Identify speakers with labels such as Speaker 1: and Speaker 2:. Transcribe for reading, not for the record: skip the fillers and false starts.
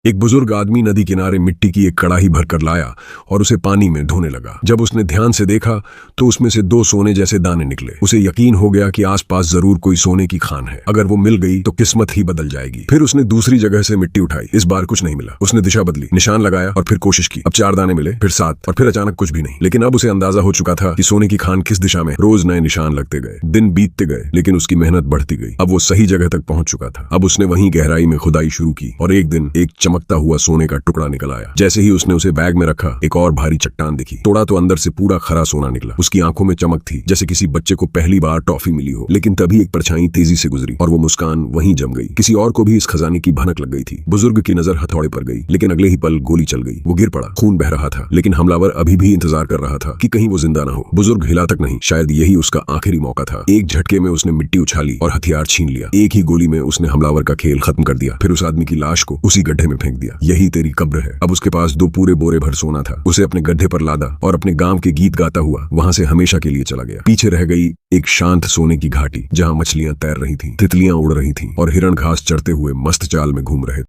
Speaker 1: एक बुजुर्ग आदमी नदी किनारे मिट्टी की एक कड़ाही भरकर लाया और उसे पानी में धोने लगा। जब उसने ध्यान से देखा तो उसमें से 2 सोने जैसे दाने निकले। उसे यकीन हो गया कि आसपास जरूर कोई सोने की खान है। अगर वो मिल गई तो किस्मत ही बदल जाएगी। फिर उसने दूसरी जगह से मिट्टी उठाई। इस बार कुछ नहीं मिला। उसने दिशा बदली, निशान लगाया और फिर कोशिश की। अब 4 दाने मिले, फिर 7 और फिर अचानक कुछ भी नहीं। लेकिन अब उसे अंदाजा हो चुका था कि सोने की खान किस दिशा में। रोज नए निशान लगते गए, दिन बीतते गए, लेकिन उसकी मेहनत बढ़ती गई। अब वो सही जगह तक पहुंच चुका था। अब उसने वहीं गहराई में खुदाई शुरू की और एक दिन एक चमकता हुआ सोने का टुकड़ा निकल आया। जैसे ही उसने उसे बैग में रखा, एक और भारी चट्टान दिखी। तोड़ा तो अंदर से पूरा खरा सोना निकला। उसकी आंखों में चमक थी, जैसे किसी बच्चे को पहली बार टॉफी मिली हो। लेकिन तभी एक परछाई तेजी से गुजरी और वो मुस्कान वहीं जम गई। किसी और को भी इस खजाने की भनक लग गई थी। बुजुर्ग की नजर हथौड़े पर गई, लेकिन अगले ही पल गोली चल गई। वो गिर पड़ा, खून बह रहा था, लेकिन हमलावर अभी भी इंतजार कर रहा था कि कहीं वो जिंदा न हो। बुजुर्ग हिला तक नहीं, शायद यही उसका आखिरी मौका था। एक झटके में उसने मिट्टी उछाली और हथियार छीन लिया। एक ही गोली में उसने हमलावर का खेल खत्म कर दिया। फिर उस आदमी की लाश को उसी गड्ढे में फेंक दिया। यही तेरी कब्र है। अब उसके पास 2 पूरे बोरे भर सोना था। उसे अपने गड्ढे पर लादा और अपने गांव के गीत गाता हुआ वहां से हमेशा के लिए चला गया। पीछे रह गई एक शांत सोने की घाटी, जहां मछलियां तैर रही थीं, तितलियां उड़ रही थीं और हिरण घास चढ़ते हुए मस्त चाल में घूम रहे थे।